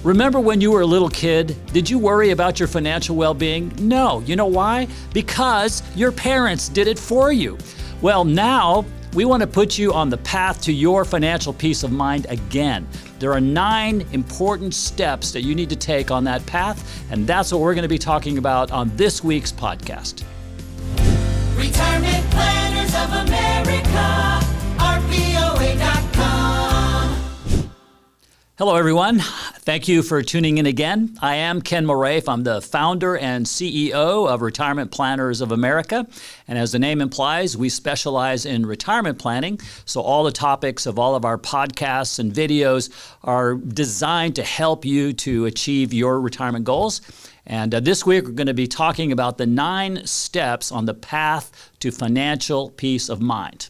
Remember when you were a little kid? Did you worry about your financial well-being? No. You know why? Because your parents did it for you. Well, now we want to put you on the path to your financial peace of mind again. There are 9 important steps that you need to take on that path, and that's what we're going to be talking about on this week's podcast. Retirement Planners of America, RPOA.com. Hello, everyone. Thank you for tuning in again. I am Ken Moraif. I'm the founder and CEO of Retirement Planners of America. And as the name implies, we specialize in retirement planning. So all the topics of all of our podcasts and videos are designed to help you to achieve your retirement goals. And this week, we're going to be talking about the 9 steps on the path to financial peace of mind.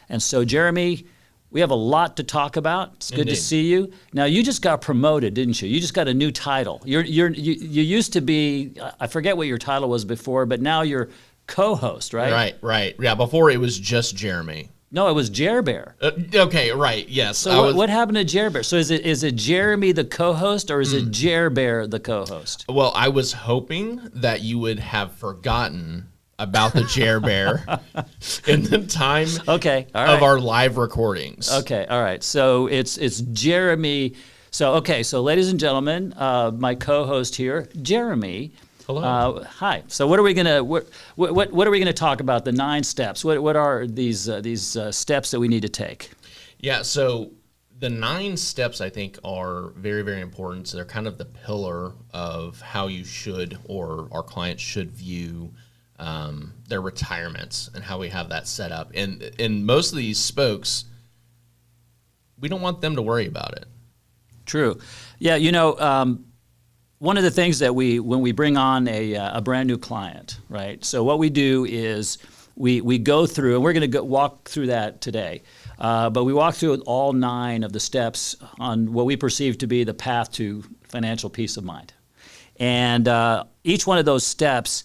And so, Jeremy, we have a lot to talk about. It's good Indeed. to see you. Now, you just got promoted, didn't you? You just got a new title. You used to be, I forget what your title was before, but now you're co-host, right? Right. Yeah, before it was just Jeremy. No, it was Jer Bear. Okay, right, yes. So what happened to Jer Bear? So is it Jeremy the co-host, or is it Jer Bear the co-host? Well, I was hoping that you would have forgotten about the Jer Bear in the time of our live recordings. Okay, all right. So it's Jeremy. So ladies and gentlemen, my co-host here, Jeremy. Hello. Hi. So what are we gonna what are we gonna talk about? The 9 steps. What are these steps that we need to take? Yeah. So the 9 steps I think are very, very important. So they're kind of the pillar of how you should, or our clients should view their retirements and how we have that set up. And in most of these spokes, we don't want them to worry about it. True. Yeah. One of the things that when we bring on a brand new client, right? So what we do is we go through, and we're going to walk through that today. But we walk through all 9 of the steps on what we perceive to be the path to financial peace of mind. And each one of those steps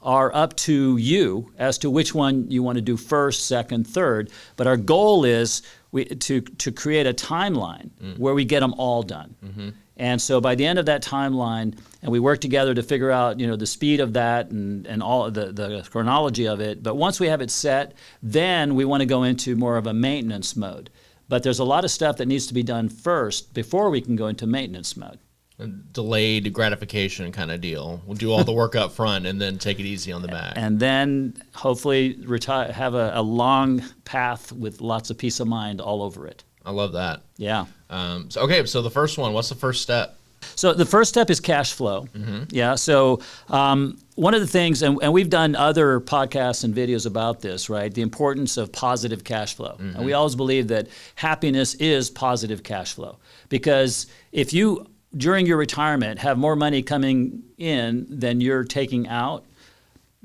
are up to you as to which one you want to do first, second, third. But our goal is to create a timeline where we get them all done. Mm-hmm. And so by the end of that timeline, and we work together to figure out, the speed of that and all the chronology of it. But once we have it set, then we want to go into more of a maintenance mode. But there's a lot of stuff that needs to be done first before we can go into maintenance mode. A delayed gratification kind of deal. We'll do all the work up front and then take it easy on the back. And then hopefully have a long path with lots of peace of mind all over it. I love that. Yeah. So the first one, what's the first step? So the first step is cash flow. Mm-hmm. Yeah. So one of the things, and we've done other podcasts and videos about this, right? The importance of positive cash flow. Mm-hmm. And we always believe that happiness is positive cash flow. Because if you, during your retirement, have more money coming in than you're taking out,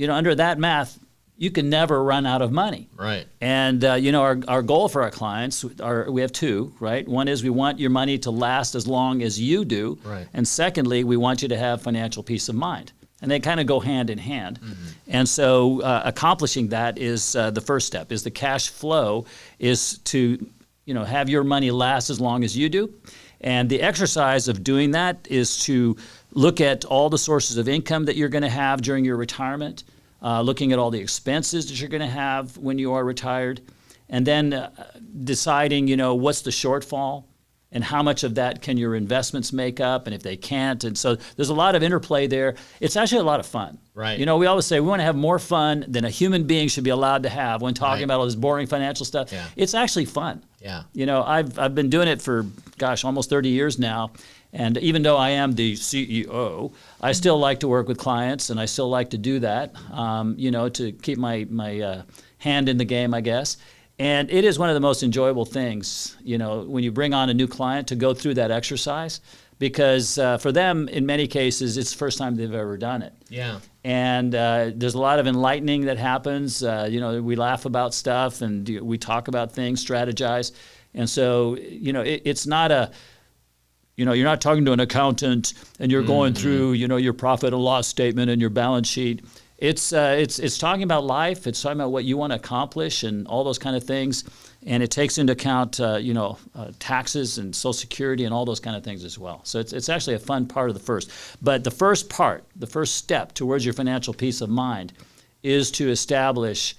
under that math, you can never run out of money. Right. And, our goal for our clients, we have 2, right? One is we want your money to last as long as you do. Right. And secondly, we want you to have financial peace of mind. And they kind of go hand in hand. Mm-hmm. And so accomplishing that is the first step, is the cash flow is to, have your money last as long as you do. And the exercise of doing that is to look at all the sources of income that you're going to have during your retirement, looking at all the expenses that you're going to have when you are retired, and then deciding, what's the shortfall and how much of that can your investments make up, and if they can't. And so there's a lot of interplay there. It's actually a lot of fun. Right. We always say we want to have more fun than a human being should be allowed to have when talking about all this boring financial stuff. Yeah. It's actually fun. Yeah. I've been doing it for, almost 30 years now. And even though I am the CEO, I still like to work with clients, and I still like to do that, to keep my hand in the game, I guess. And it is one of the most enjoyable things, when you bring on a new client, to go through that exercise, because for them, in many cases, it's the first time they've ever done it. Yeah. And there's a lot of enlightening that happens. We laugh about stuff, and we talk about things, strategize. And so, it's not a... you're not talking to an accountant and you're going through, your profit and loss statement and your balance sheet. It's talking about life. It's talking about what you want to accomplish and all those kind of things, and it takes into account taxes and Social Security and all those kind of things as well. So it's actually a fun part of the first. But the first step towards your financial peace of mind, is to establish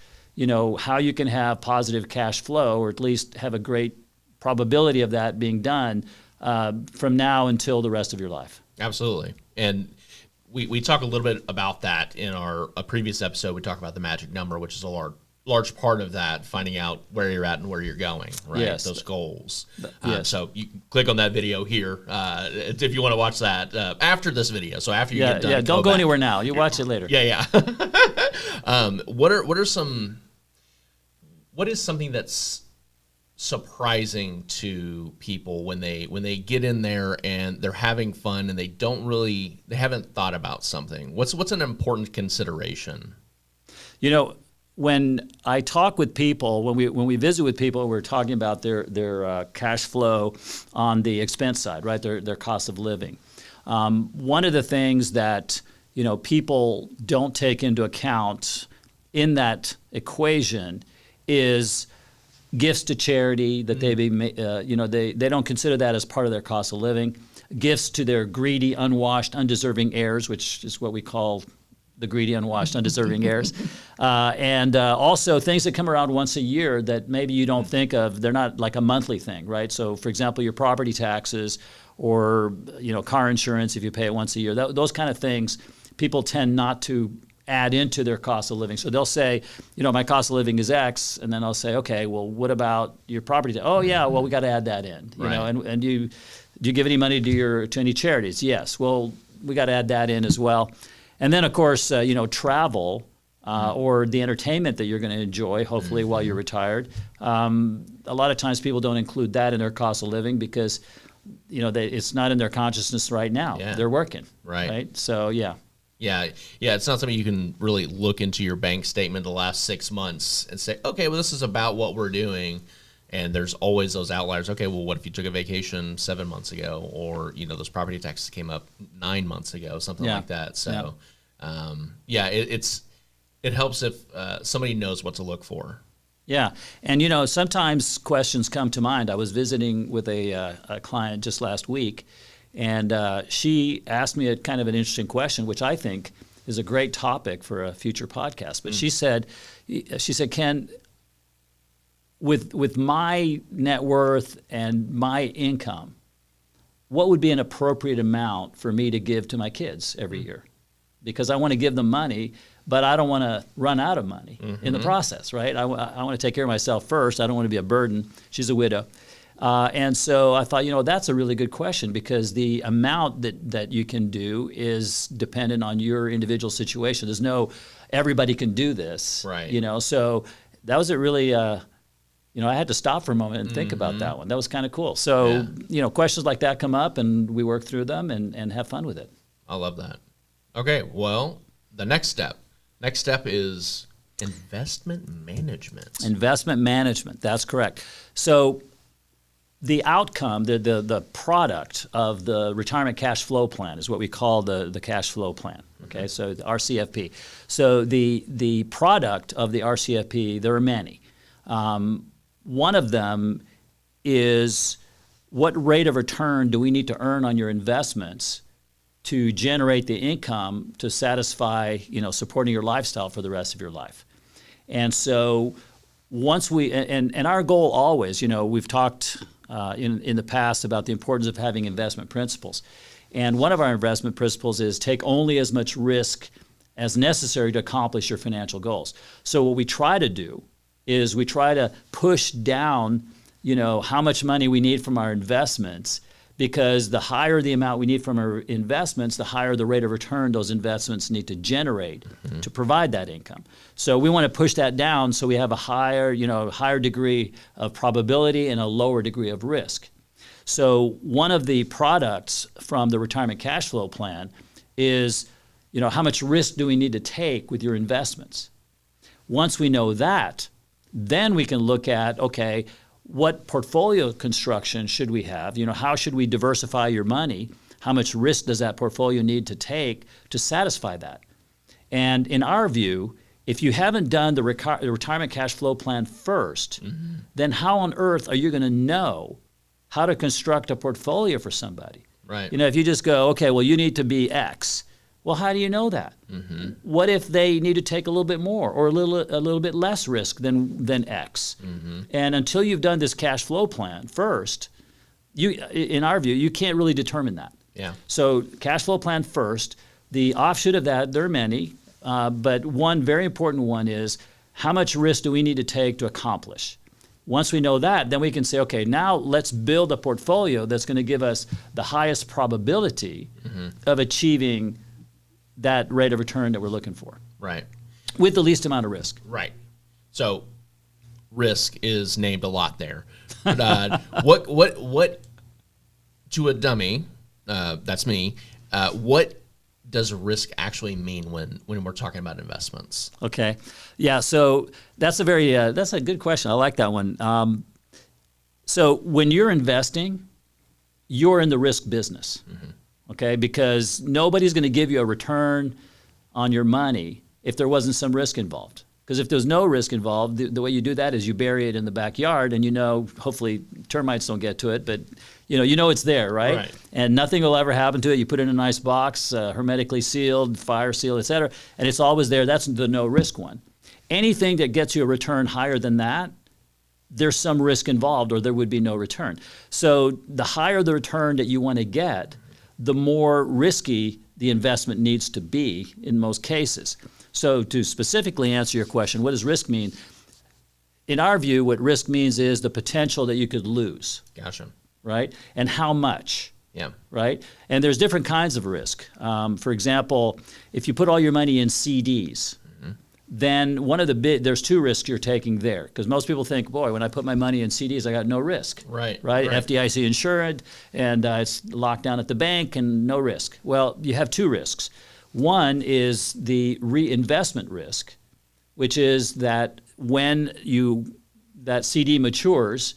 how you can have positive cash flow, or at least have a great probability of that being done from now until the rest of your life. Absolutely. And we talk a little bit about that in a previous episode. We talk about the magic number, which is a large part of that, finding out where you're at and where you're going, right? Yes. Those goals. Yes. So you can click on that video here if you want to watch that after this video. So after you get done. Yeah, don't go back. anywhere now. You watch it later. Yeah. What is something that's surprising to people when they get in there and they're having fun and they haven't thought about something? What's an important consideration? When I talk with people, when we visit with people, we're talking about their cash flow on the expense side, right? Their cost of living. One of the things that people don't take into account in that equation is gifts to charity that they don't consider that as part of their cost of living. Gifts to their greedy, unwashed, undeserving heirs, which is what we call the greedy, unwashed, undeserving heirs. And also things that come around once a year that maybe you don't think of. They're not like a monthly thing, right? So, for example, your property taxes or car insurance if you pay it once a year. Those kind of things people tend not to add into their cost of living. So they'll say, my cost of living is X, and then I'll say, okay, well, what about your property? Oh, yeah, well, we got to add that in. Right. And do you give any money to any charities? Yes. Well, we got to add that in as well. And then, of course, travel or the entertainment that you're going to enjoy, hopefully, while you're retired. A lot of times people don't include that in their cost of living because, it's not in their consciousness right now. Yeah. They're working. Right. So, yeah. Yeah, it's not something you can really look into your bank statement the last 6 months and say, okay, well, this is about what we're doing. And there's always those outliers. Okay, well, what if you took a vacation 7 months ago, or those property taxes came up 9 months ago, something like that. So, it helps if somebody knows what to look for. Yeah, and sometimes questions come to mind. I was visiting with a client just last week, and she asked me a kind of an interesting question, which I think is a great topic for a future podcast. But she said, Ken, with my net worth and my income, what would be an appropriate amount for me to give to my kids every year? Because I want to give them money, but I don't want to run out of money in the process, right? I want to take care of myself first. I don't want to be a burden. She's a widow. And so I thought, that's a really good question, because the amount that you can do is dependent on your individual situation. There's no everybody can do this, right? So that was a really, I had to stop for a moment and think about that one. That was kind of cool. So, questions like that come up, and we work through them and have fun with it. I love that. Okay, well, the next step is investment management. Investment management, that's correct. So the outcome, the product of the retirement cash flow plan is what we call the cash flow plan. Okay, so the RCFP. So the product of the RCFP, there are many. One of them is what rate of return do we need to earn on your investments to generate the income to satisfy, supporting your lifestyle for the rest of your life. And so once and our goal always, we've talked in the past about the importance of having investment principles. And one of our investment principles is take only as much risk as necessary to accomplish your financial goals. So what we try to do is we try to push down, how much money we need from our investments, because the higher the amount we need from our investments, the higher the rate of return those investments need to generate to provide that income. So we want to push that down so we have a higher degree of probability and a lower degree of risk. So one of the products from the retirement cash flow plan is, how much risk do we need to take with your investments? Once we know that, then we can look at, okay, what portfolio construction should we have? How should we diversify your money? How much risk does that portfolio need to take to satisfy that? And in our view, if you haven't done the retirement cash flow plan first, then how on earth are you going to know how to construct a portfolio for somebody? Right. You know, if you just go, okay, well, you need to be X. Well, how do you know that? What if they need to take a little bit more or a little bit less risk than X? And until you've done this cash flow plan first, in our view, you can't really determine that. Yeah. So cash flow plan first. The offshoot of that, there are many, but one very important one is how much risk do we need to take to accomplish? Once we know that, then we can say, okay, now let's build a portfolio that's going to give us the highest probability of achieving that rate of return that we're looking for. Right. With the least amount of risk. Right. So risk is named a lot there. But, what to a dummy, that's me, what does risk actually mean when we're talking about investments? Okay. Yeah, so that's a good question. I like that one. So when you're investing, you're in the risk business. Okay, because nobody's going to give you a return on your money if there wasn't some risk involved. Because if there's no risk involved, the way you do that is you bury it in the backyard, and hopefully termites don't get to it, but you know it's there, right? Right. And nothing will ever happen to it. You put it in a nice box, hermetically sealed, fire sealed, et cetera, and it's always there. That's the no risk one. Anything that gets you a return higher than that, there's some risk involved, or there would be no return. So the higher the return that you want to get, the more risky the investment needs to be in most cases. So to specifically answer your question, what does risk mean? In our view, what risk means is the potential that you could lose. Gotcha. Right? And how much. Yeah. Right? And there's different kinds of risk. For example, if you put all your money in CDs, then there's two risks you're taking there. Because most people think, boy, when I put my money in CDs, I got no risk. Right. FDIC insured, and it's locked down at the bank and no risk. Well, you have two risks. One is the reinvestment risk, which is that when that CD matures,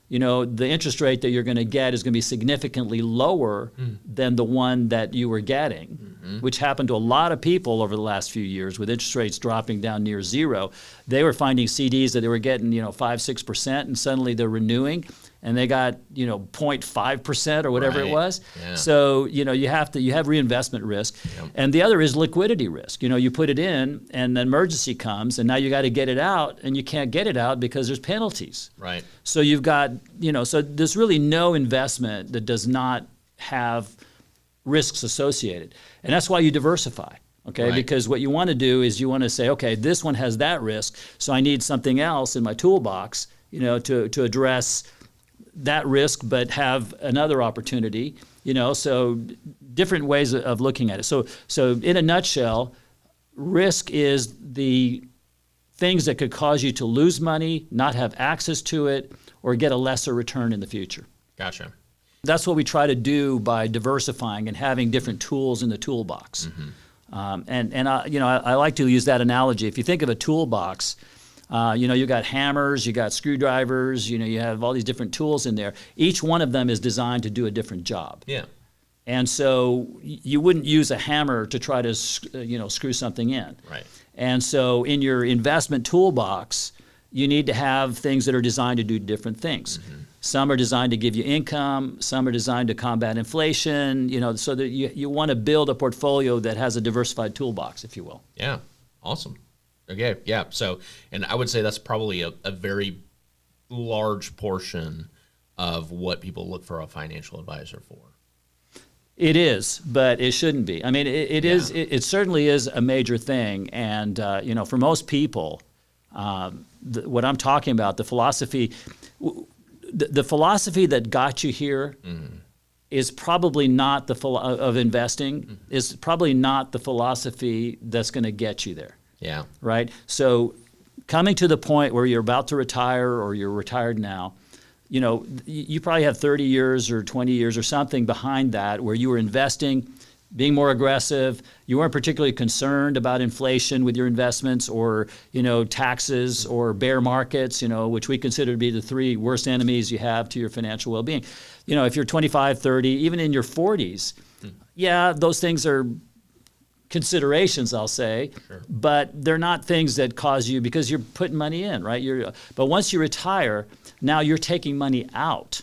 the interest rate that you're going to get is going to be significantly lower than the one that you were getting, which happened to a lot of people over the last few years with interest rates dropping down near zero. They were finding CDs that they were getting, 5-6%, and suddenly they're renewing, and they got 0.5% or whatever it was. Yeah. So you have reinvestment risk, and the other is liquidity risk. You put it in, and an emergency comes, and now you got to get it out, and you can't get it out because there's penalties. Right. So you've got so there's really no investment that does not have risks associated, and that's why you diversify. Okay, Right. because what you want to do is you want to say, okay, this one has that risk, so I need something else in my toolbox, to address that risk, but have another opportunity, so different ways of looking at it. So in a nutshell, risk is the things that could cause you to lose money, not have access to it, or get a lesser return in the future. Gotcha. That's what we try to do by diversifying and having different tools in the toolbox. I like to use that analogy. If you think of a toolbox, you got hammers, you got screwdrivers, you have all these different tools in there. Each one of them is designed to do a different job. Yeah. And so you wouldn't use a hammer to try to, screw something in. Right. And so in your investment toolbox, you need to have things that are designed to do different things. Some are designed to give you income. Some are designed to combat inflation, so that you want to build a portfolio that has a diversified toolbox, if you will. Yeah. Awesome. Okay, yeah. So, and I would say that's probably a very large portion of what people look for a financial advisor for. It is, but it shouldn't be. I mean, it certainly is a major thing. And, for most people, what I'm talking about, the philosophy that got you here is probably not of investing, is probably not the philosophy that's going to get you there. Yeah. Right? So coming to the point where you're about to retire or you're retired now, you probably have 30 years or 20 years or something behind that where you were investing, being more aggressive. You weren't particularly concerned about inflation with your investments or, taxes or bear markets, which we consider to be the three worst enemies you have to your financial well-being. If you're 25, 30, even in your 40s, yeah, those things are considerations, I'll say, but they're not things that cause you, because you're putting money in, right? But once you retire, now you're taking money out.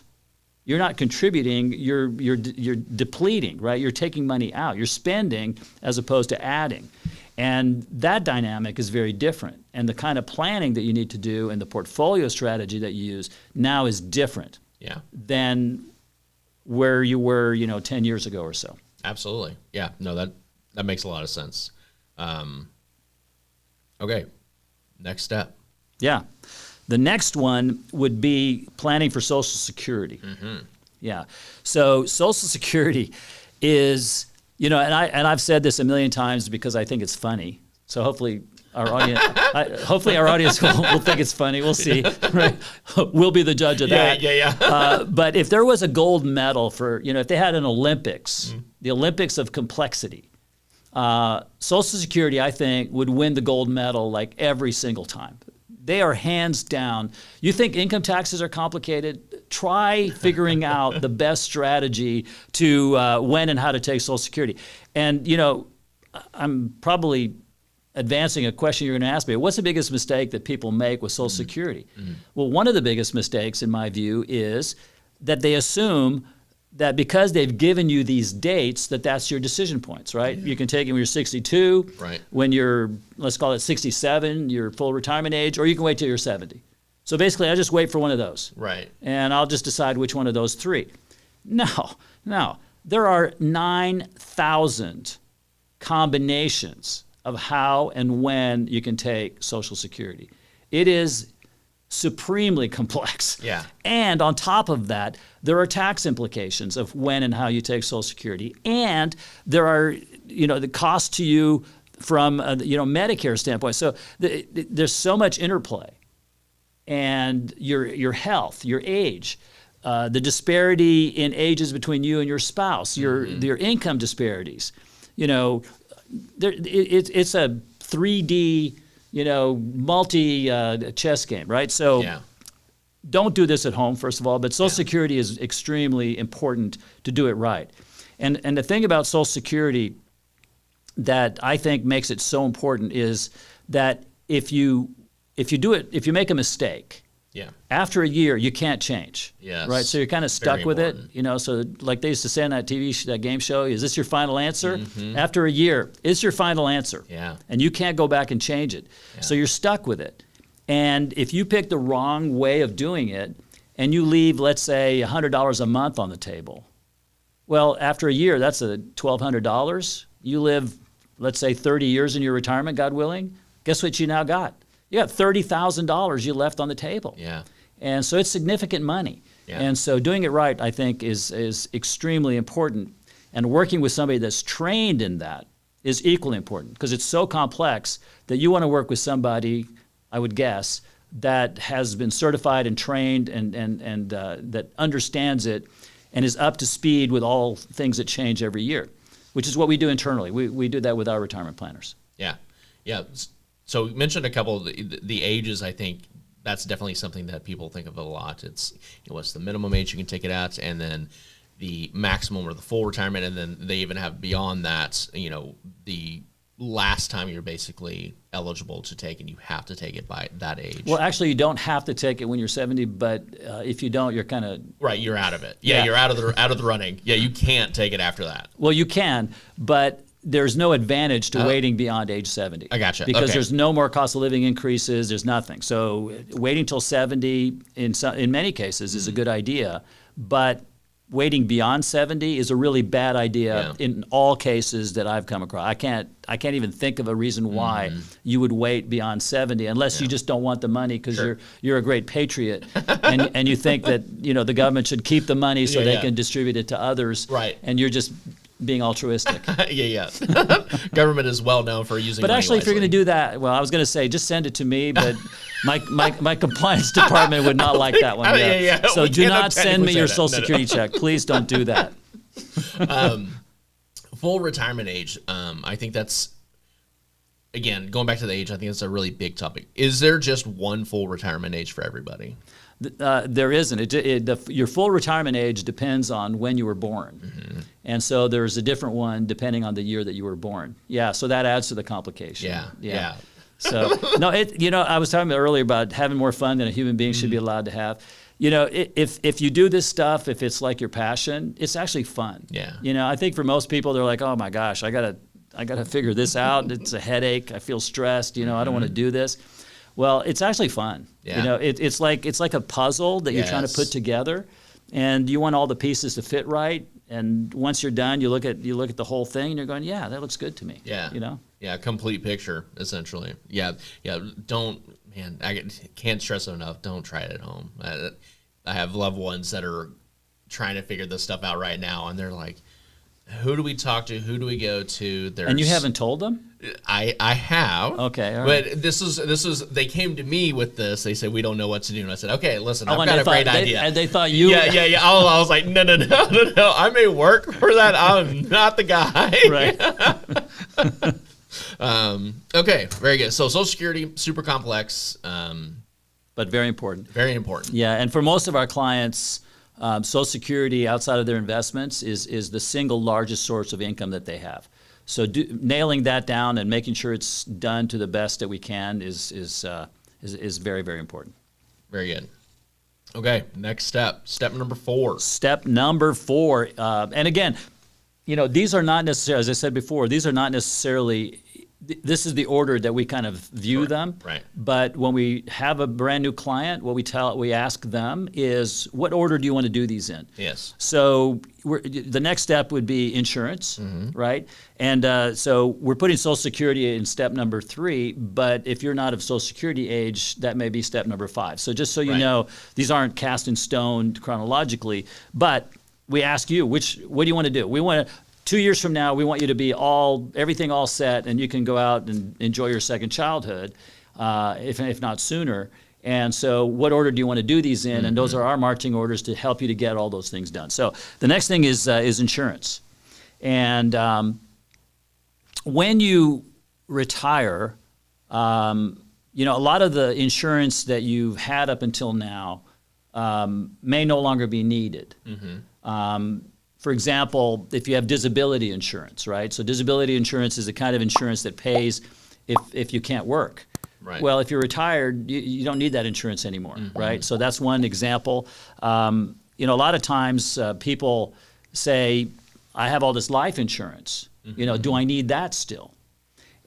You're not contributing, you're depleting, right? You're taking money out. You're spending as opposed to adding. And that dynamic is very different. And the kind of planning that you need to do and the portfolio strategy that you use now is different than where you were, 10 years ago or so. Absolutely. Yeah. No, that makes a lot of sense. Okay. Next step. Yeah. The next one would be planning for Social Security. Mm-hmm. Yeah. So Social Security is, and I've said this a million times because I think it's funny. So hopefully our audience will think it's funny. We'll see. Right? We'll be the judge of that. Yeah. But if there was a gold medal for, if they had an Olympics, the Olympics of complexity, Social Security, I think, would win the gold medal like every single time. They are hands down. You think income taxes are complicated? Try figuring out the best strategy to when and how to take Social Security. And, I'm probably advancing a question you're going to ask me. What's the biggest mistake that people make with Social Security? Well, one of the biggest mistakes, in my view, is that they assume that because they've given you these dates, that's your decision points, right? You can take it when you're 62, right, when you're, let's call it 67, your full retirement age, or you can wait till you're 70. So basically, I just wait for one of those. Right. And I'll just decide which one of those three. No, there are 9,000 combinations of how and when you can take Social Security. It is supremely complex. Yeah. And on top of that, there are tax implications of when and how you take Social Security. And there are, the cost to you from, Medicare standpoint. So there's so much interplay. And your health, your age, the disparity in ages between you and your spouse, your income disparities. It's a 3D, multi chess game, right? So don't do this at home, first of all, but Social Security is extremely important to do it right. And the thing about Social Security that I think makes it so important is that if you make a mistake, after a year, you can't change. Yes. Right? So you're kind of stuck with it. So like they used to say on that that game show, is this your final answer? After a year, it's your final answer. Yeah. And you can't go back and change it. Yeah. So you're stuck with it. And if you pick the wrong way of doing it and you leave, let's say, $100 a month on the table, well, after a year, that's $1,200. You live, let's say, 30 years in your retirement, God willing. Guess what you now got? You got $30,000 you left on the table. Yeah. And so it's significant money. Yeah. And so doing it right, I think, is extremely important. And working with somebody that's trained in that is equally important because it's so complex that you want to work with somebody, I would guess, that has been certified and trained and that understands it and is up to speed with all things that change every year, which is what we do internally. We do that with our retirement planners. Yeah. Yeah. So you mentioned a couple of the ages. I think that's definitely something that people think of a lot. It's what's the minimum age you can take it at, and then the maximum or the full retirement, and then they even have beyond that, the last time you're basically eligible to take, and you have to take it by that age. Well, actually, you don't have to take it when you're 70, but if you don't, you're kind of right. You're out of it. Yeah, you're out of the running. Yeah, you can't take it after that. Well, you can, but there's no advantage to waiting beyond age 70. I gotcha. Because there's no more cost of living increases. There's nothing. So waiting till 70 in many cases is a good idea, but waiting beyond 70 is a really bad idea in all cases that I've come across. I can't even think of a reason why you would wait beyond 70 unless you just don't want the money because you're a great patriot and you think that the government should keep the money so they can distribute it to others. Right. And you're just being altruistic. Yeah. Government is well known for using But money actually, if you're wisely. going to do that, well, I was going to say just send it to me, but my compliance department would not like that one. Yeah. So We do can't not send me your Social say that. Security check. Please don't do that. Full retirement age. I think that's, again, going back to the age, I think that's a really big topic. Is there just one full retirement age for everybody? There isn't. Your full retirement age depends on when you were born. And so there's a different one depending on the year that you were born. Yeah, so that adds to the complication. Yeah. So, no, I was talking earlier about having more fun than a human being should be allowed to have. If you do this stuff, if it's like your passion, it's actually fun. Yeah. I think for most people, they're like, oh my gosh, I gotta figure this out. It's a headache. I feel stressed. I don't want to do this. Well, it's actually fun. Yeah. It's like a puzzle that you're trying to put together, and you want all the pieces to fit right. And once you're done, you look at the whole thing, and you're going, yeah, that looks good to me. Yeah. Yeah, complete picture, essentially. Yeah. I can't stress it enough. Don't try it at home. I have loved ones that are trying to figure this stuff out right now, and they're like, who do we talk to? Who do we go to? And you haven't told them? I have. Okay, all right. But this is they came to me with this. They said we don't know what to do, and I said, okay, listen, I've got a great idea. And they thought you. Yeah. I was like, no. I may work for that. I'm not the guy. Right. Okay, very good. So Social Security, super complex, but very important. Very important. Yeah, and for most of our clients, Social Security outside of their investments is the single largest source of income that they have. So nailing that down and making sure it's done to the best that we can is very, very important. Very good. Okay, next step. Step number 4. Step number 4, and again, these are not necessarily, as I said before, these are not necessarily. This is the order that we kind of view them. Right. But when we have a brand new client, what we ask them is, what order do you want to do these in? Yes. So the next step would be insurance, right? And so we're putting Social Security in step number 3, but if you're not of Social Security age, that may be step number 5. So just so you know, these aren't cast in stone chronologically, but we ask you, what do you want to do? We want to. 2 years from now, we want you to be everything all set, and you can go out and enjoy your second childhood, if not sooner. And so what order do you want to do these in? And those are our marching orders to help you to get all those things done. So the next thing is insurance. And when you retire, a lot of the insurance that you've had up until now may no longer be needed. For example, if you have disability insurance, right? So disability insurance is the kind of insurance that pays if you can't work. Right. Well, if you're retired, you don't need that insurance anymore, right? So that's one example. A lot of times people say, I have all this life insurance. Do I need that still?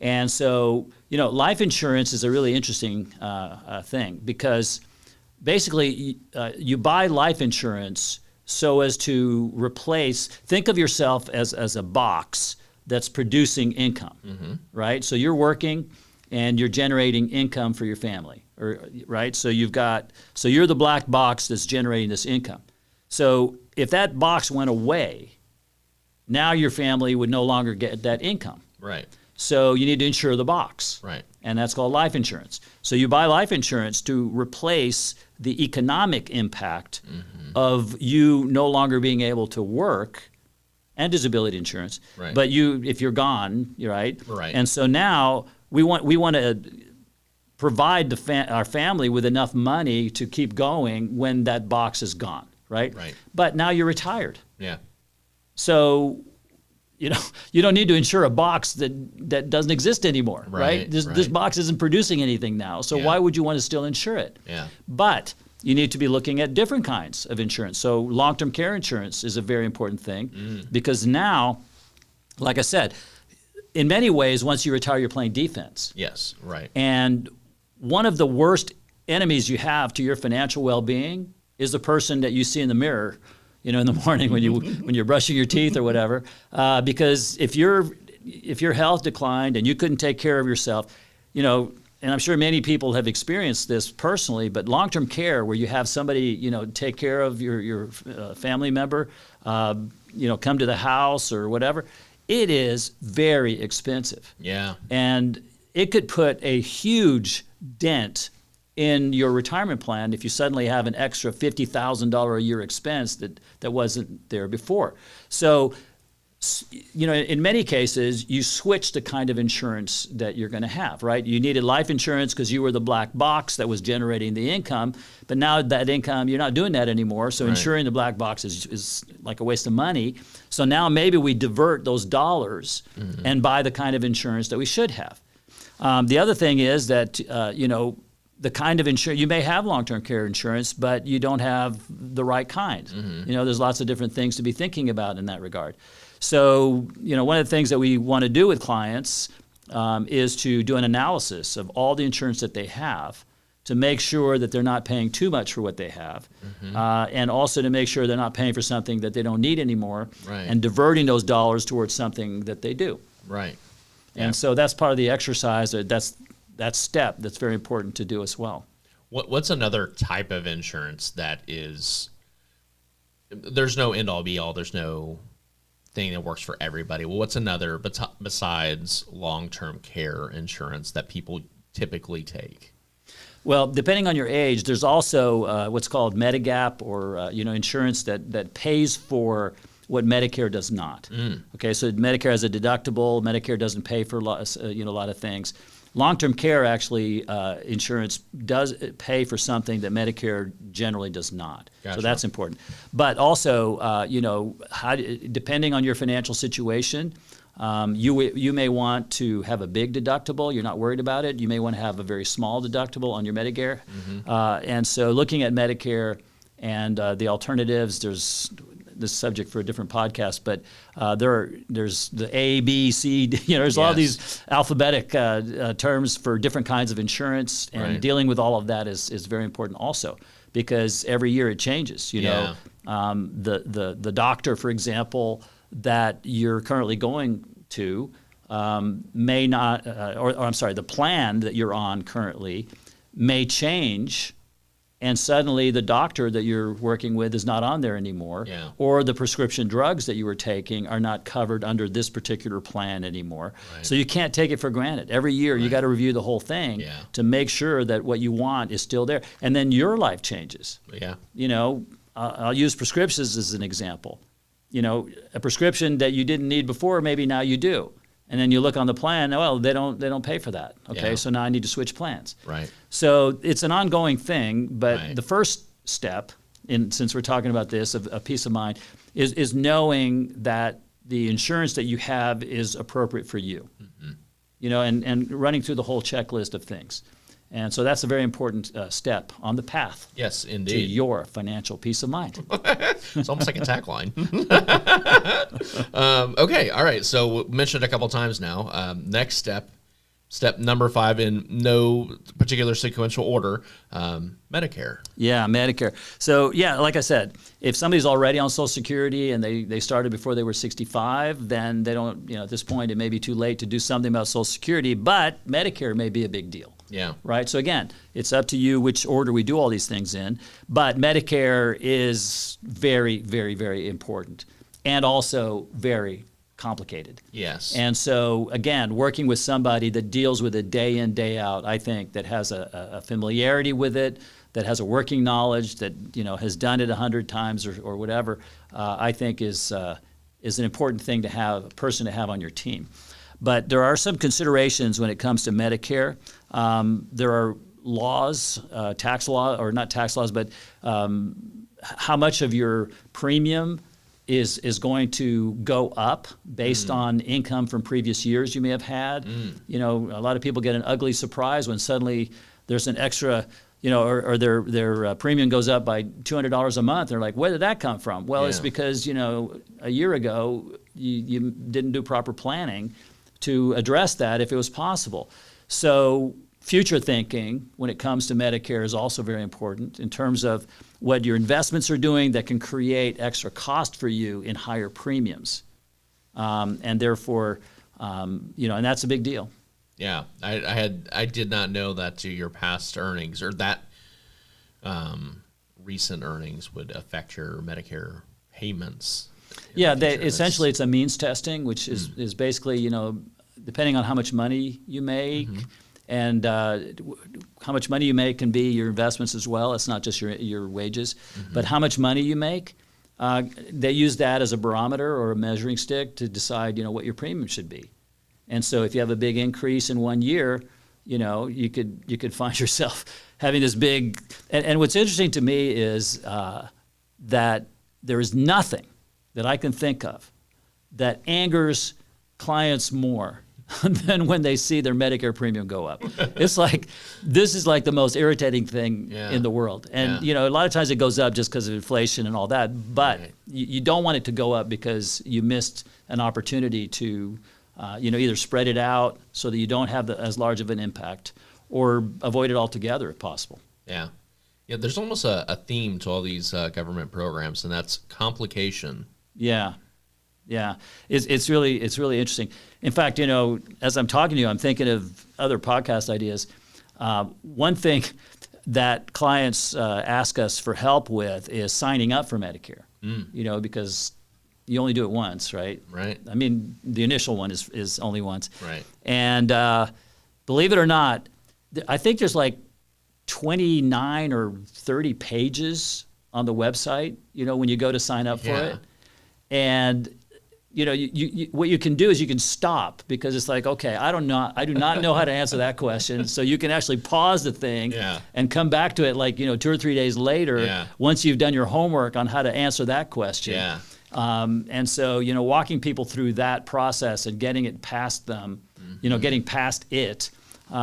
And so, life insurance is a really interesting thing, because basically you buy life insurance so as to think of yourself as a box that's producing income, right? So you're working and you're generating income for your family, right? So you're the black box that's generating this income. So if that box went away, now your family would no longer get that income. Right. So you need to insure the box. Right. And that's called life insurance. So you buy life insurance to replace the economic impact of you no longer being able to work, and disability insurance. Right. But if you're gone, right? Right. And so now we want to provide our family with enough money to keep going when that box is gone, right? Right. But now you're retired. Yeah. So you don't need to insure a box that doesn't exist anymore, right? This box isn't producing anything now, so why would you want to still insure it? Yeah. But you need to be looking at different kinds of insurance. So long-term care insurance is a very important thing, because now, like I said, in many ways, once you retire, you're playing defense. Yes, right. And one of the worst enemies you have to your financial well-being is the person that you see in the mirror, in the morning when you're brushing your teeth or whatever, because if your health declined and you couldn't take care of yourself, and I'm sure many people have experienced this personally, but long-term care where you have somebody, take care of your family member, come to the house or whatever, it is very expensive. Yeah. And it could put a huge dent in your retirement plan if you suddenly have an extra $50,000 a year expense that wasn't there before. So, in many cases, you switch the kind of insurance that you're going to have, right? You needed life insurance because you were the black box that was generating the income, but now that income, you're not doing that anymore. So insuring the black box is like a waste of money. So now maybe we divert those dollars and buy the kind of insurance that we should have. The other thing is that, the kind of insurance, you may have long-term care insurance, but you don't have the right kind. There's lots of different things to be thinking about in that regard. So, one of the things that we want to do with clients is to do an analysis of all the insurance that they have to make sure that they're not paying too much for what they have, and also to make sure they're not paying for something that they don't need anymore, and diverting those dollars towards something that they do. Right. And so that's part of the exercise. That step that's very important to do as well. What's another type of insurance that is, there's no end all be all, there's no thing that works for everybody. Well, what's another besides long-term care insurance that people typically take? Well, depending on your age, there's also what's called Medigap, or insurance that pays for what Medicare does not. Okay, so Medicare has a deductible. Medicare doesn't pay for a lot of things. Long-term care actually insurance does pay for something that Medicare generally does not. Gotcha. So that's important. But also, depending on your financial situation, you may want to have a big deductible. You're not worried about it. You may want to have a very small deductible on your Medicare. And so looking at Medicare and the alternatives, there's this subject for a different podcast, but there's the A, B, C, there's a lot of these alphabetic terms for different kinds of insurance, and dealing with all of that is very important also, because every year it changes. The doctor, for example, that you're currently going to may not, the plan that you're on currently may change, and suddenly the doctor that you're working with is not on there anymore, or the prescription drugs that you were taking are not covered under this particular plan anymore. So you can't take it for granted. Every year you got to review the whole thing to make sure that what you want is still there. And then your life changes. I'll use prescriptions as an example. A prescription that you didn't need before, maybe now you do. And then you look on the plan, well, they don't pay for that. Okay, so now I need to switch plans. So it's an ongoing thing, but the first step, since we're talking about this, of peace of mind, is knowing that the insurance that you have is appropriate for you. And running through the whole checklist of things. And so that's a very important step on the path. Yes, indeed. To your financial peace of mind. It's almost like a tagline. Okay, all right. So mentioned a couple times now. Next step number 5 in no particular sequential order, Medicare. Yeah, Medicare. So like I said, if somebody's already on Social Security and they started before they were 65, then they don't, at this point it may be too late to do something about Social Security, but Medicare may be a big deal. Right. So again, it's up to you which order we do all these things in. But Medicare is very, very, very important, and also very complicated. And so again, working with somebody that deals with it day in, day out, I think that has a familiarity with it, that has a working knowledge, that has done it 100 times or whatever, I think is an important thing to have, a person to have on your team. But there are some considerations when it comes to Medicare. There are laws, tax law, or not tax laws, but how much of your premium is going to go up based on income from previous years you may have had. A lot of people get an ugly surprise when suddenly there's an extra, or their premium goes up by $200 a month. They're like, where did that come from? Well, it's because, a year ago you didn't do proper planning to address that if it was possible. So future thinking when it comes to Medicare is also very important in terms of what your investments are doing that can create extra cost for you in higher premiums. And therefore, and that's a big deal. Yeah, I did not know that to your past earnings, or that recent earnings would affect your Medicare payments. Yeah, essentially it's a means testing, which is basically, depending on how much money you make, and how much money you make can be your investments as well. It's not just your wages, but how much money you make they use that as a barometer or a measuring stick to decide, what your premium should be. And so if you have a big increase in 1 year, you could find yourself having this big. And what's interesting to me is that there is nothing that I can think of that angers clients more than when they see their Medicare premium go up. It's like, this is like the most irritating thing in the world. And, a lot of times it goes up just because of inflation and all that, but you don't want it to go up because you missed an opportunity to, either spread it out so that you don't have as large of an impact, or avoid it altogether if possible. Yeah. Yeah, there's almost a theme to all these government programs, and that's complication. Yeah. Yeah, it's really interesting. In fact, as I'm talking to you, I'm thinking of other podcast ideas. One thing that clients ask us for help with is signing up for Medicare. Because you only do it once, right? Right. I mean, the initial one is only once. Right. And believe it or not, I think there's like 29 or 30 pages on the website. When you go to sign up for it, and you what you can do is you can stop, because it's like, okay, I do not know how to answer that question. So you can actually pause the thing and come back to it like, 2 or 3 days later, once you've done your homework on how to answer that question. Yeah. And so, walking people through that process and getting it past them, getting past it,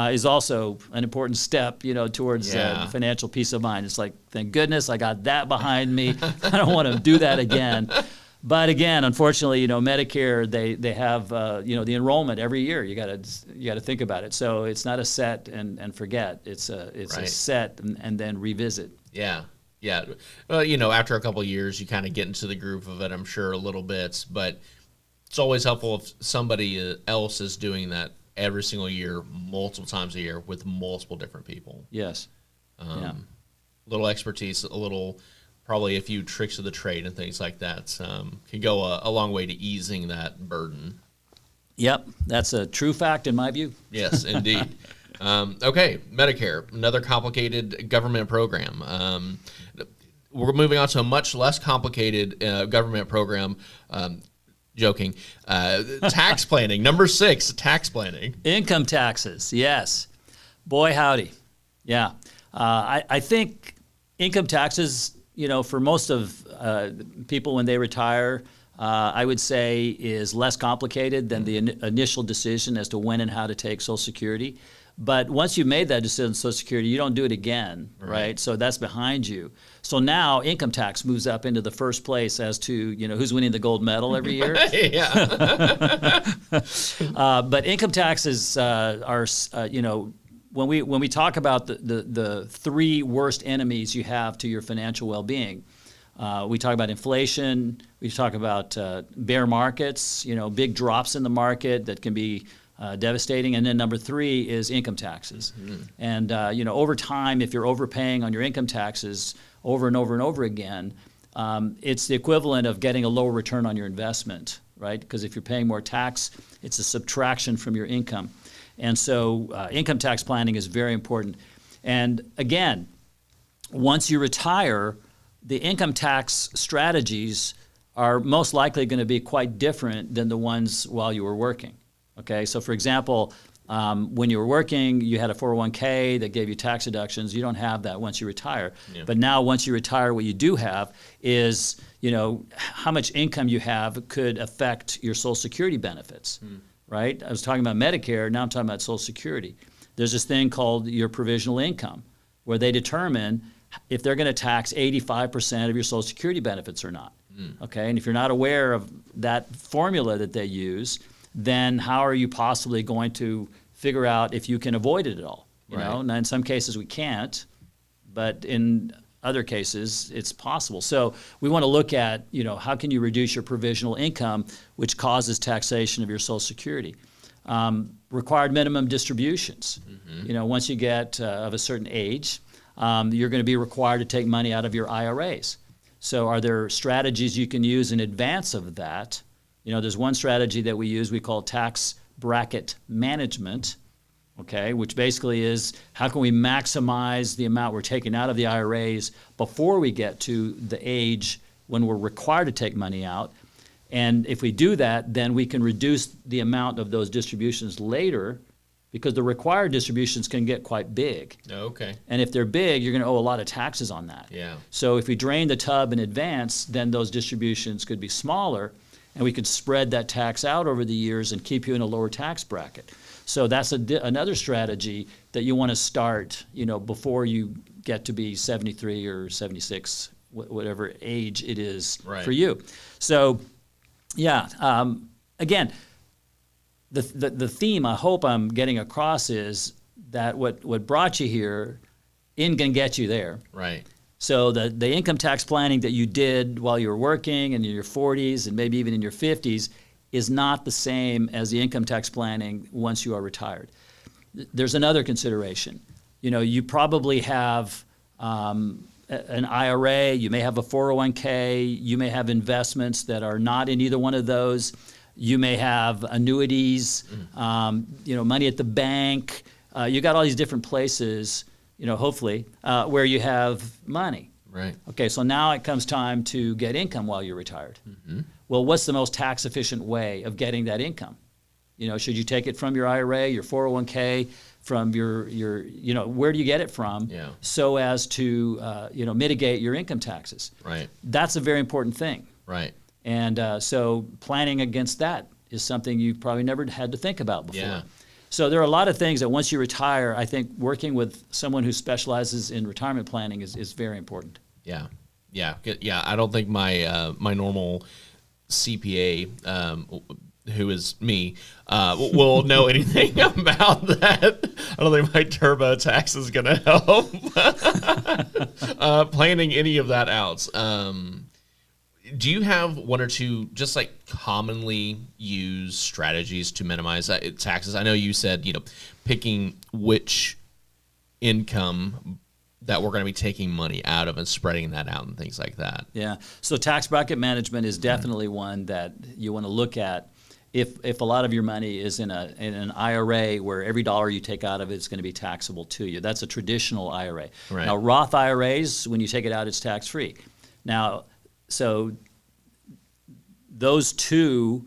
is also an important step, towards financial peace of mind. It's like, thank goodness I got that behind me. I don't want to do that again. But again, unfortunately, Medicare, they have the enrollment every year. You got to think about it. So it's not a set and forget. It's a set and then revisit. Yeah. Yeah. Well, after a couple of years, you kind of get into the groove of it, I'm sure, a little bit. But it's always helpful if somebody else is doing that every single year, multiple times a year, with multiple different people. Yes. Little expertise, probably a few tricks of the trade and things like that can go a long way to easing that burden. Yep, that's a true fact in my view. Yes, indeed. Okay, Medicare, another complicated government program. We're moving on to a much less complicated government program. Joking. Tax planning. Number 6, tax planning. Income taxes, yes. Boy, howdy. Yeah. I think income taxes, for most of people when they retire, I would say is less complicated than the initial decision as to when and how to take Social Security. But once you've made that decision on Social Security, you don't do it again, right? So that's behind you. So now income tax moves up into the first place as to, who's winning the gold medal every year. But income taxes are, when we talk about the 3 worst enemies you have to your financial well-being, we talk about inflation, we talk about bear markets, big drops in the market that can be devastating. And then number 3 is income taxes. And, over time, if you're overpaying on your income taxes over and over and over again, it's the equivalent of getting a lower return on your investment, right? Because if you're paying more tax, it's a subtraction from your income. And so income tax planning is very important. And again, once you retire, the income tax strategies are most likely going to be quite different than the ones while you were working. Okay, so for example, when you were working, you had a 401k that gave you tax deductions. You don't have that once you retire. But now once you retire, what you do have is, how much income you have could affect your Social Security benefits, right? I was talking about Medicare, now I'm talking about Social Security. There's this thing called your provisional income, where they determine if they're going to tax 85% of your Social Security benefits or not. Okay, and if you're not aware of that formula that they use, then how are you possibly going to figure out if you can avoid it at all? You know, now in some cases we can't, but in other cases it's possible. So we want to look at, how can you reduce your provisional income, which causes taxation of your Social Security. Required minimum distributions. Once you get of a certain age, you're going to be required to take money out of your IRAs. So are there strategies you can use in advance of that? There's one strategy that we use, we call tax bracket management, okay, which basically is how can we maximize the amount we're taking out of the IRAs before we get to the age when we're required to take money out. And if we do that, then we can reduce the amount of those distributions later, because the required distributions can get quite big. Okay. And if they're big, you're going to owe a lot of taxes on that. Yeah. So if we drain the tub in advance, then those distributions could be smaller, and we could spread that tax out over the years and keep you in a lower tax bracket. So that's another strategy that you want to start, before you get to be 73 or 76, whatever age it is for you. So, yeah, again, the theme I hope I'm getting across is that what brought you here can get you there. Right. So the income tax planning that you did while you were working and in your 40s and maybe even in your 50s is not the same as the income tax planning once you are retired. There's another consideration. You probably have an IRA, you may have a 401k, you may have investments that are not in either one of those. You may have annuities, money at the bank. You got all these different places, hopefully, where you have money. Right. Okay, so now it comes time to get income while you're retired. Mm-hmm. Well, what's the most tax efficient way of getting that income? Should you take it from your IRA, your 401k, from your where do you get it from? Yeah. So as to mitigate your income taxes. Right. That's a very important thing. Right. And so planning against that is something you've probably never had to think about before. Yeah. So there are a lot of things that once you retire, I think working with someone who specializes in retirement planning is very important. Yeah. Yeah. Yeah. I don't think my my normal CPA, who is me, will know anything about that. I don't think my TurboTax is going to help planning any of that out. Do you have one or two just like commonly used strategies to minimize taxes? I know you said, picking which income that we're going to be taking money out of and spreading that out and things like that. Yeah. So tax bracket management is definitely one that you want to look at. If a lot of your money is in an IRA where every dollar you take out of it is going to be taxable to you, that's a traditional IRA. Right. Now, Roth IRAs, when you take it out, it's tax-free. Now, so those two,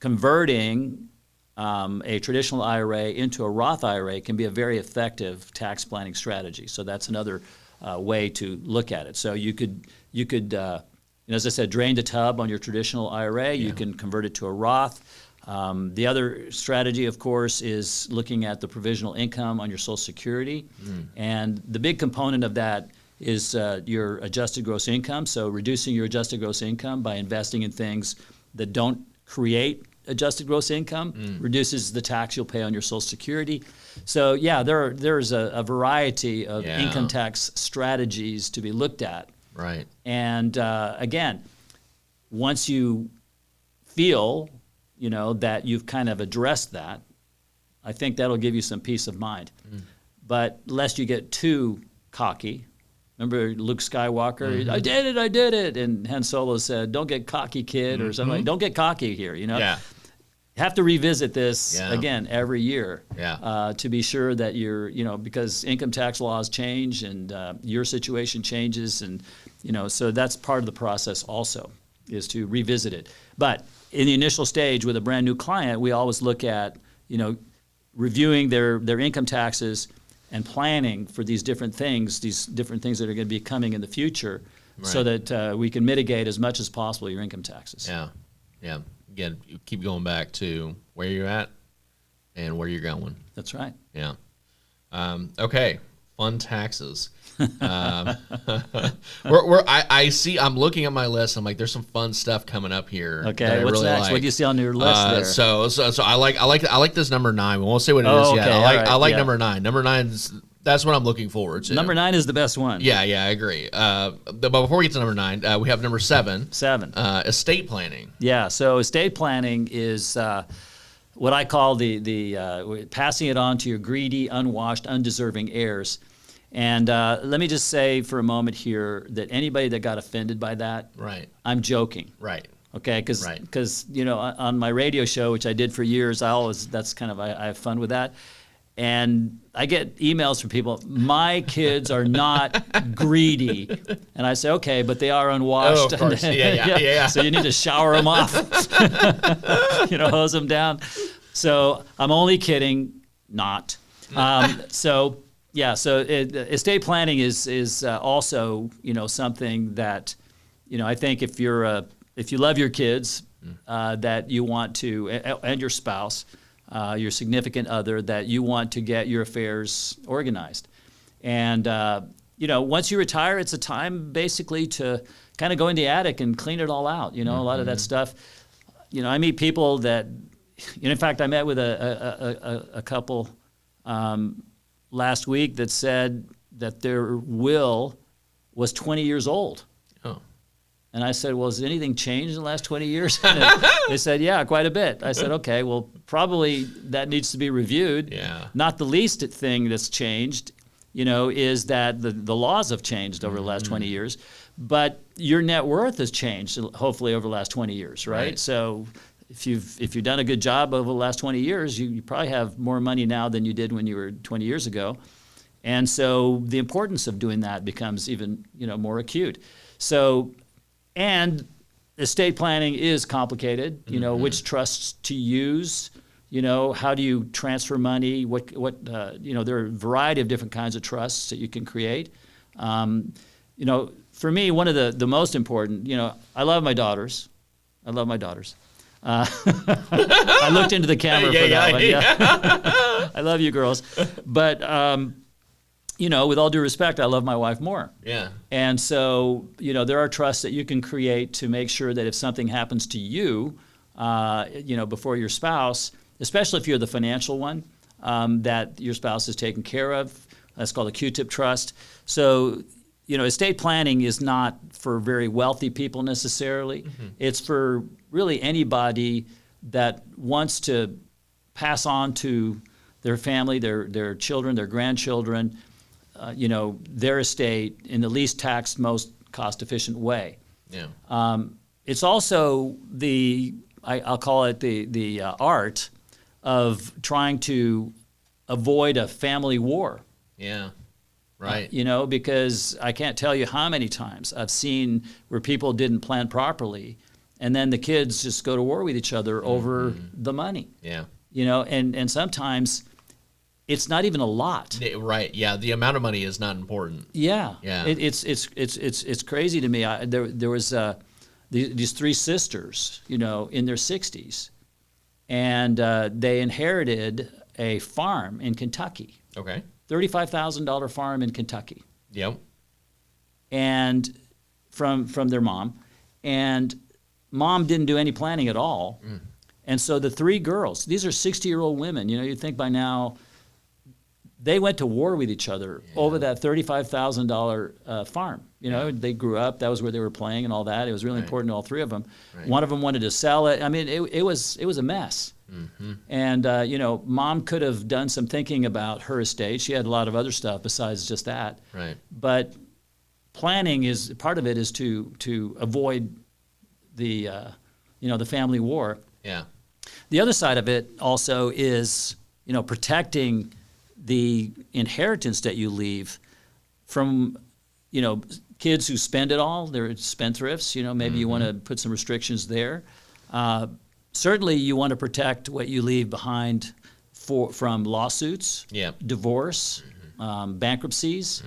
converting a traditional IRA into a Roth IRA can be a very effective tax planning strategy. So that's another way to look at it. So you could as I said, drain the tub on your traditional IRA. You can convert it to a Roth. The other strategy, of course, is looking at the provisional income on your Social Security. And the big component of that is your adjusted gross income. So reducing your adjusted gross income by investing in things that don't create adjusted gross income reduces the tax you'll pay on your Social Security. So yeah, there's a variety of income tax strategies to be looked at. Right. And again, once you feel, that you've kind of addressed that, I think that'll give you some peace of mind. But lest you get too cocky. Remember Luke Skywalker? I did it. And Han Solo said, don't get cocky, kid, or something like, don't get cocky here, Yeah. Have to revisit this again every year to be sure that you're, because income tax laws change and your situation changes. And, so that's part of the process also, is to revisit it. But in the initial stage with a brand new client, we always look at, reviewing their income taxes and planning for these different things that are going to be coming in the future, so that we can mitigate as much as possible your income taxes. Yeah. Yeah. Again, you keep going back to where you're at and where you're going. That's right. Yeah. Okay. Fun taxes. I see. I'm looking at my list. I'm like, there's some fun stuff coming up here. Okay. What's really next? like. What do you see on your list there? So I like this number 9. We won't say what it is yet. I like number 9. Number 9 that's what I'm looking forward to. Number 9 is the best one. Yeah, I agree. But before we get to number 9, we have number 7. Estate planning. Yeah. So estate planning is what I call the passing it on to your greedy, unwashed, undeserving heirs. And let me just say for a moment here that anybody that got offended by that, I'm joking. Right. Okay, because on my radio show, which I did for years, I have fun with that. And I get emails from people, my kids are not greedy. And I say, okay, but they are unwashed. Oh, of course. Yeah. So you need to shower them off, hose them down. So I'm only kidding, not. So estate planning is also, something that, I think if you love your kids, that you want to, and your spouse, your significant other, that you want to get your affairs organized. And, once you retire, it's a time basically to kind of go in the attic and clean it all out. A lot of that stuff. I meet people that, in fact, I met with a couple last week that said that their will was 20 years old. Oh. And I said, well, has anything changed in the last 20 years? And they said, yeah, quite a bit. I said, okay, well, probably that needs to be reviewed. Yeah. Not the least thing that's changed, is that the laws have changed over the last 20 years. But your net worth has changed, hopefully, over the last 20 years, right? So if you've done a good job over the last 20 years, you probably have more money now than you did when you were 20 years ago. And so the importance of doing that becomes even, more acute. So, and estate planning is complicated, which trusts to use, how do you transfer money, there are a variety of different kinds of trusts that you can create. For me, one of the most important, I love my daughters. I looked into the camera for that one. Yeah. I love you girls. But, with all due respect, I love my wife more. Yeah. And so, there are trusts that you can create to make sure that if something happens to you, before your spouse, especially if you're the financial one, that your spouse is taken care of. That's called a Q-tip trust. So, estate planning is not for very wealthy people necessarily. Mm-hmm. It's for really anybody that wants to pass on to their family, their children, their grandchildren, their estate in the least taxed, most cost-efficient way. Yeah. It's also I'll call it the art of trying to avoid a family war. Yeah. Right. Because I can't tell you how many times I've seen where people didn't plan properly, and then the kids just go to war with each other over the money. Yeah. And sometimes it's not even a lot. Right. Yeah. The amount of money is not important. Yeah. Yeah. It's crazy to me. There was these three sisters, in their 60s, and they inherited a farm in Kentucky. Okay. $35,000 farm in Kentucky. Yep. And from their mom, and mom didn't do any planning at all. And so the three girls, these are 60-year-old women, you'd think by now they went to war with each other over that $35,000 farm. They grew up, that was where they were playing and all that. It was really important to all three of them. Right. One of them wanted to sell it. I mean, it was a mess. Mm-hmm. And, mom could have done some thinking about her estate. She had a lot of other stuff besides just that. Right. But planning is part of it is to avoid the family war. Yeah. The other side of it also is, protecting the inheritance that you leave from, kids who spend it all. They're spendthrifts. Maybe you want to put some restrictions there. Certainly, you want to protect what you leave behind from lawsuits, divorce, bankruptcies.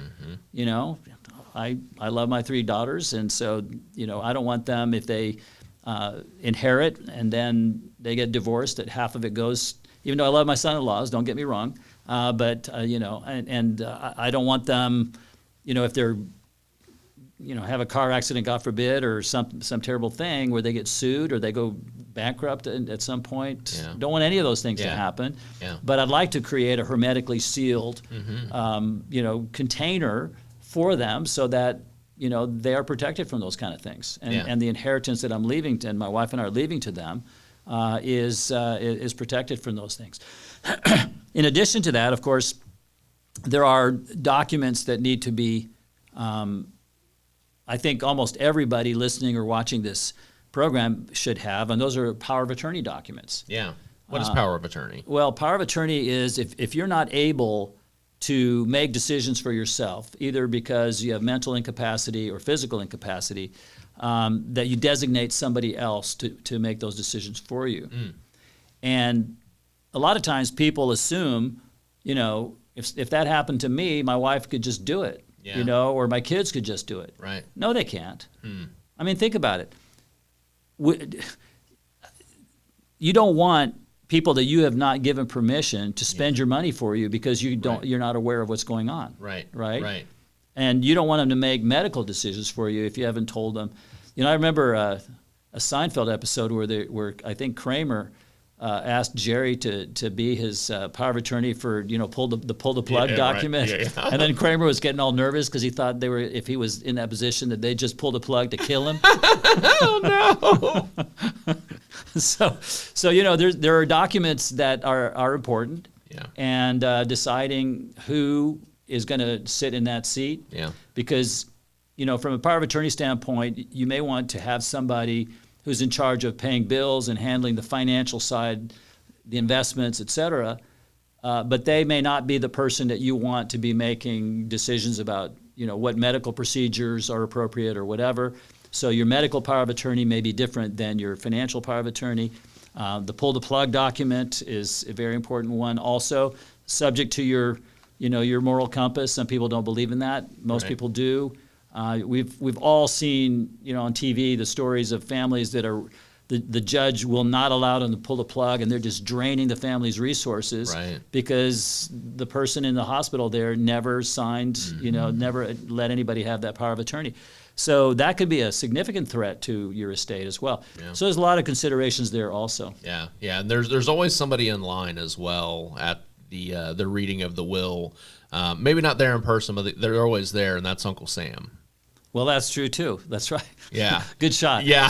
I love my three daughters, and so I don't want them, if they inherit and then they get divorced, that half of it goes. Even though I love my son-in-laws, don't get me wrong, but I don't want them, if they're have a car accident, God forbid, or some terrible thing where they get sued or they go bankrupt at some point. Yeah. Don't want any of those things to happen. Yeah. But I'd like to create a hermetically sealed, container for them so that, they are protected from those kind of things. And the inheritance that I'm leaving, and my wife and I are leaving to them, is protected from those things. In addition to that, of course, there are documents that need to be, I think almost everybody listening or watching this program should have, and those are power of attorney documents. Yeah. What is power of attorney? Well, power of attorney is if you're not able to make decisions for yourself, either because you have mental incapacity or physical incapacity, that you designate somebody else to make those decisions for you. And a lot of times people assume, if that happened to me, my wife could just do it, or my kids could just do it. Right. No, they can't. I mean, think about it. You don't want people that you have not given permission to spend your money for you because you're not aware of what's going on. Right. And you don't want them to make medical decisions for you if you haven't told them. I remember a Seinfeld episode where I think Kramer asked Jerry to be his power of attorney for pull the plug document, and then Kramer was getting all nervous because he thought if he was in that position that they'd just pull the plug to kill him. Oh no! So there are documents that are important, and deciding who is going to sit in that seat, because from a power of attorney standpoint, you may want to have somebody who's in charge of paying bills and handling the financial side, the investments, et cetera, but they may not be the person that you want to be making decisions about what medical procedures are appropriate or whatever. So your medical power of attorney may be different than your financial power of attorney. The pull the plug document is a very important one. Also, subject to your moral compass. Some people don't believe in that. Most people do. We've all seen on TV the stories of families that are the judge will not allow them to pull the plug, and they're just draining the family's resources because the person in the hospital there never signed, never let anybody have that power of attorney. So that could be a significant threat to your estate as well. So there's a lot of considerations there also. Yeah, and there's always somebody in line as well at the reading of the will. Maybe not there in person, but they're always there, and that's Uncle Sam. Well, that's true too. That's right. Yeah. Good shot. Yeah.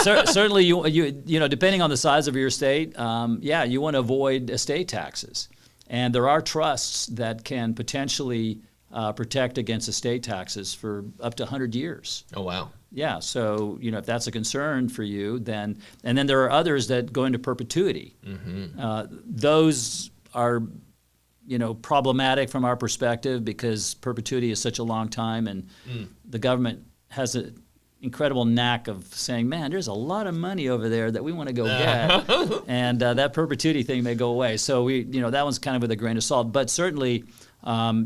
Certainly, you depending on the size of your estate, you want to avoid estate taxes, and there are trusts that can potentially protect against estate taxes for up to 100 years. Oh wow. Yeah. So if that's a concern for you, then there are others that go into perpetuity. Those are problematic from our perspective because perpetuity is such a long time, and the government has an incredible knack of saying, man, there's a lot of money over there that we want to go get, and that perpetuity thing may go away. So that one's kind of with a grain of salt, but certainly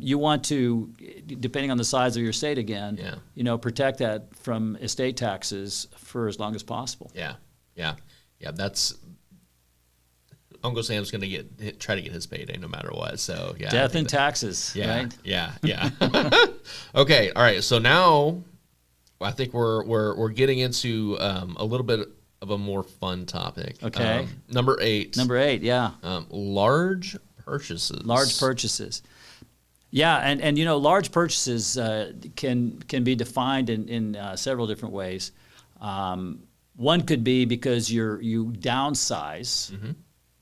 you want to, depending on the size of your estate again, protect that from estate taxes for as long as possible. Yeah. That's Uncle Sam's going to try to get his payday no matter what. So death and taxes. Right? Yeah. Okay. All right. So now I think we're getting into a little bit of a more fun topic. Okay. Number 8. Yeah. Large purchases. Yeah, and large purchases can be defined in several different ways. One could be because you downsize.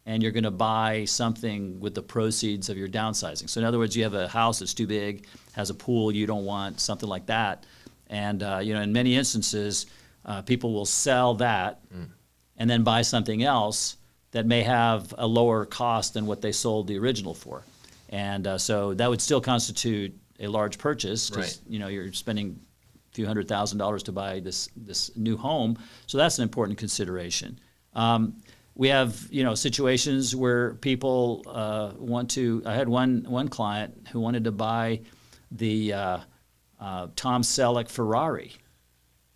And you're going to buy something with the proceeds of your downsizing. So in other words, you have a house that's too big, has a pool you don't want, something like that. And in many instances, people will sell that and then buy something else that may have a lower cost than what they sold the original for. And so that would still constitute a large purchase because you're spending a few $100,000 to buy this new home. So that's an important consideration. We have situations where people want to. I had one client who wanted to buy the Tom Selleck Ferrari.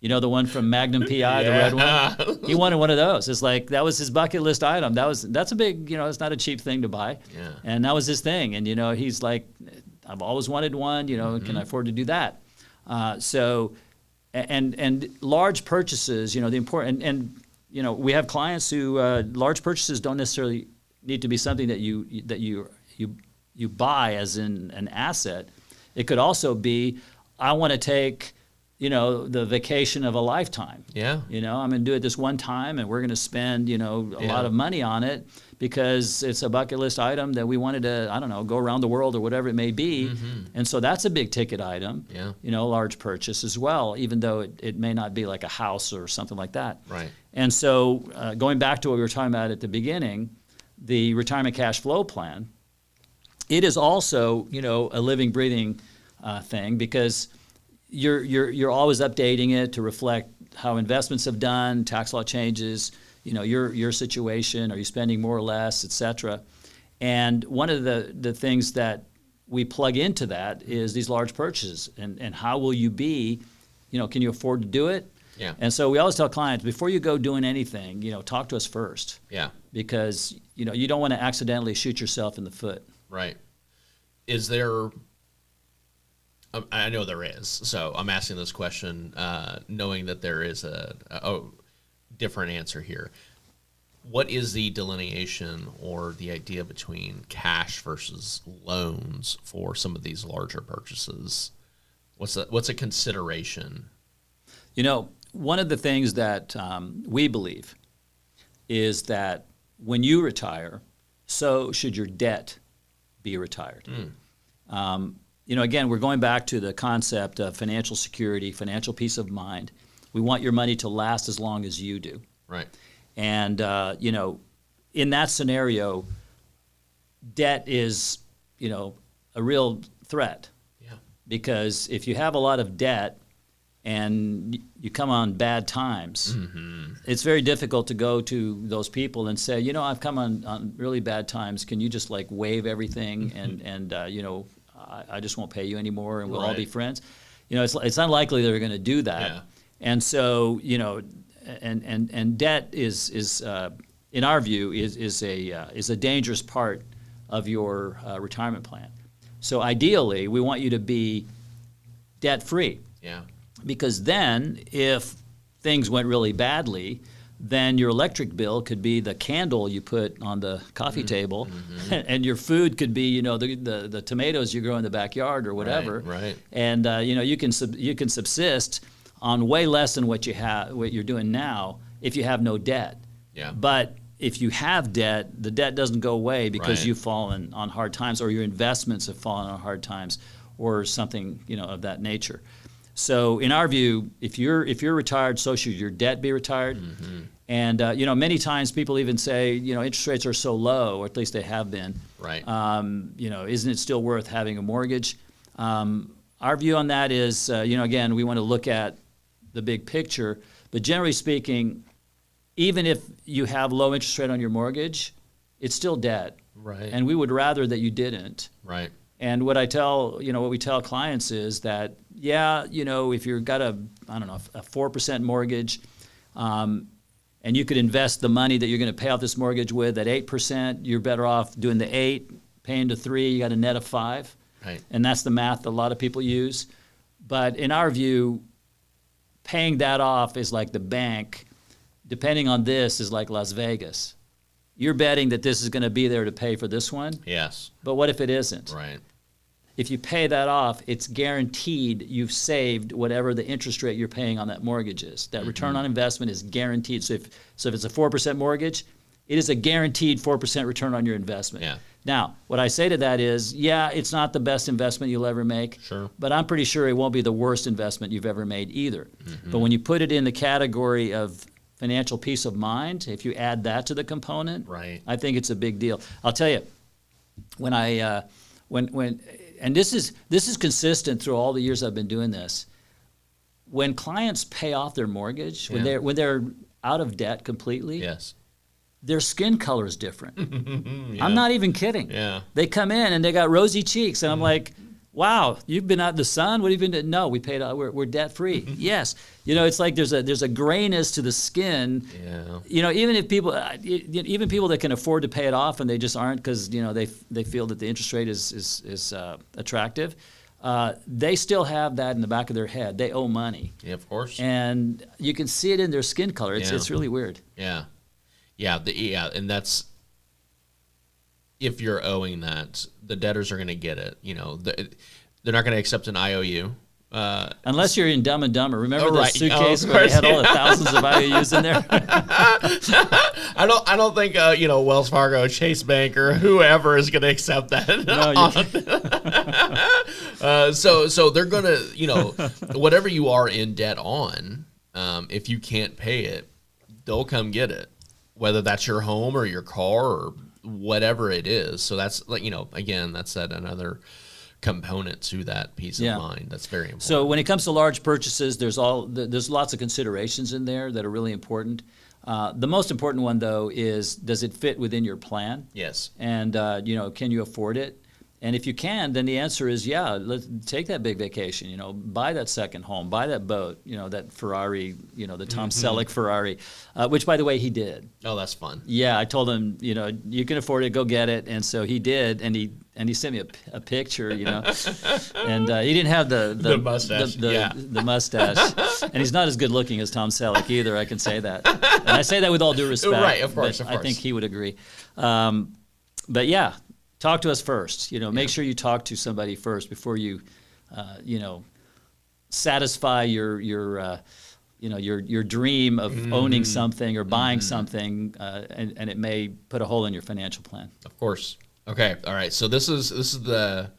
The one from Magnum PI, the red one. He wanted one of those. It's like that was his bucket list item. That's a big. It's not a cheap thing to buy. Yeah. And that was his thing. And he's like, I've always wanted one. Can I afford to do that? And large purchases. The important and. We have clients who large purchases don't necessarily need to be something that you buy as in an asset. It could also be, I want to take, the vacation of a lifetime. Yeah. I'm going to do it this one time, and we're going to spend, a lot of money on it because it's a bucket list item that we wanted to, go around the world or whatever it may be. And so that's a big ticket item. Yeah. Large purchase as well, even though it may not be like a house or something like that. Right. And so going back to what we were talking about at the beginning, the retirement cash flow plan, it is also, a living, breathing thing, because you're always updating it to reflect how investments have done, tax law changes, your situation, are you spending more or less, et cetera. And one of the things that we plug into that is these large purchases, and how will you be, can you afford to do it? Yeah. And so we always tell clients, before you go doing anything, talk to us first. Yeah. Because, you don't want to accidentally shoot yourself in the foot. Right. Is there, I know there is, so I'm asking this question knowing that there is a different answer here. What is the delineation or the idea between cash versus loans for some of these larger purchases? What's a consideration? One of the things that we believe is that when you retire, so should your debt be retired. Again, we're going back to the concept of financial security, financial peace of mind. We want your money to last as long as you do. Right. And, in that scenario, debt is, a real threat. Yeah. Because if you have a lot of debt and you come on bad times, it's very difficult to go to those people and say, I've come on really bad times. Can you just waive everything and I just won't pay you anymore and we'll all be friends? It's unlikely they're going to do that. Yeah. And so, and debt is in our view is a dangerous part of your retirement plan. So ideally, we want you to be debt free. Yeah. Because then, if things went really badly, then your electric bill could be the candle you put on the coffee table, and your food could be, the tomatoes you grow in the backyard or whatever. Right. And you can subsist on way less than what you're doing now if you have no debt. Yeah. But if you have debt, the debt doesn't go away because Right. you've fallen on hard times, or your investments have fallen on hard times, or something of that nature. So in our view, if you're retired, so should your debt be retired. And many times people even say, interest rates are so low, or at least they have been. Right. Isn't it still worth having a mortgage? Our view on that is, again, we want to look at the big picture. But generally speaking, even if you have low interest rate on your mortgage, it's still debt. Right. And we would rather that you didn't. Right. And what we tell clients is that, if you've got a 4% mortgage, and you could invest the money that you're going to pay off this mortgage with at 8%, you're better off doing the 8, paying to 3, you got a net of 5. Right. And that's the math that a lot of people use. But in our view, paying that off is like the bank. Depending on this is like Las Vegas. You're betting that this is going to be there to pay for this one. Yes. But what if it isn't? Right. If you pay that off, it's guaranteed you've saved whatever the interest rate you're paying on that mortgage is. That return on investment is guaranteed. So if it's a 4% mortgage, it is a guaranteed 4% return on your investment. Yeah. Now, what I say to that is, it's not the best investment you'll ever make. Sure. But I'm pretty sure it won't be the worst investment you've ever made either. But when you put it in the category of financial peace of mind, if you add that to the component, Right. I think it's a big deal. I'll tell you, when and this is consistent through all the years I've been doing this. When clients pay off their mortgage, when they're out of debt completely, Yes. their skin color is different. I'm not even kidding. Yeah. They come in and they got rosy cheeks, and I'm like, wow, you've been out in the sun? What have you been doing? No, we paid. We're debt free. Yes, it's like there's a grayness to the skin. Yeah. Even if people, even people that can afford to pay it off and they just aren't because they feel that the interest rate is attractive, they still have that in the back of their head. They owe money. Yeah, of course. And you can see it in their skin color. It's really weird. Yeah. Yeah. And that's, if you're owing that, the debtors are going to get it. They're not going to accept an IOU. Unless you're in Dumb and Dumber. Remember the right. suitcase Oh, where they had all the yeah. thousands of IOUs in there? I don't think Wells Fargo, Chase Bank, or whoever is going to accept that. No, So they're going to, whatever you are in debt on, if you can't pay it, they'll come get it. Whether that's your home or your car or whatever it is. So that's like, again, that's another component to that peace of mind. That's very important. So when it comes to large purchases, there's lots of considerations in there that are really important. The most important one, though, is does it fit within your plan? Yes. And can you afford it? And if you can, then the answer is let's take that big vacation. Buy that second home, buy that boat. That Ferrari. The Tom Selleck Ferrari, which, by the way, he did. Oh, that's fun. Yeah, I told him, you can afford it, go get it, and so he did, and he sent me a picture, and he didn't have the mustache, the mustache, and he's not as good looking as Tom Selleck either. I can say that, and I say that with all due respect. Right, of course. I think he would agree. But yeah, talk to us first. Make sure you talk to somebody first before you, satisfy your dream of owning something or buying something, and it may put a hole in your financial plan. Of course. Okay. All right. So this is the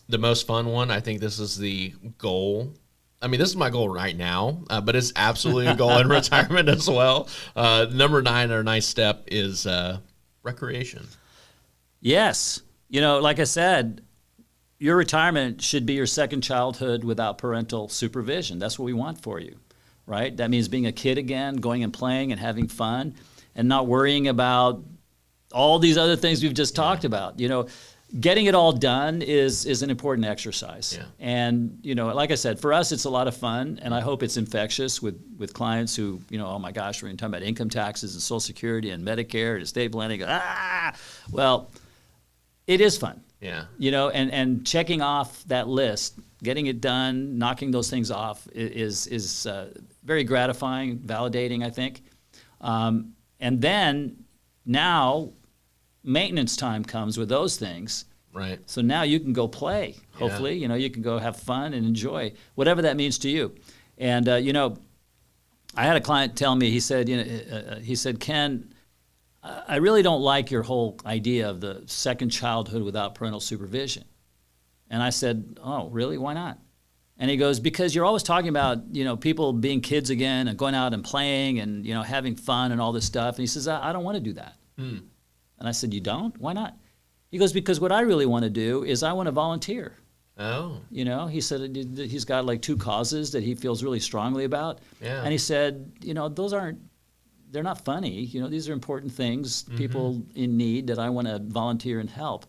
most fun one. I think this is the goal. I mean, this is my goal right now, but it's absolutely a goal in retirement as well. Number 9, our ninth step is recreation. Yes. Like I said, your retirement should be your second childhood without parental supervision. That's what we want for you, right? That means being a kid again, going and playing and having fun and not worrying about all these other things we've just talked about. Getting it all done is an important exercise. Yeah. And, like I said, for us, it's a lot of fun, and I hope it's infectious with clients who, oh my gosh, we're talking about income taxes and Social Security and Medicare and estate planning. Well, it is fun. Yeah. And checking off that list, getting it done, knocking those things off is very gratifying, validating, I think. And then now maintenance time comes with those things. Right. So now you can go play. Hopefully, you can go have fun and enjoy whatever that means to you. And I had a client tell me, he said, Ken, I really don't like your whole idea of the second childhood without parental supervision. And I said, oh, really? Why not? And he goes, because you're always talking about, people being kids again and going out and playing and, having fun and all this stuff. And he says, I don't want to do that. And I said, you don't? Why not? He goes, because what I really want to do is I want to volunteer. Oh. He said he's got like 2 causes that he feels really strongly about. Yeah. And he said, they're not funny. These are important things, people in need that I want to volunteer and help.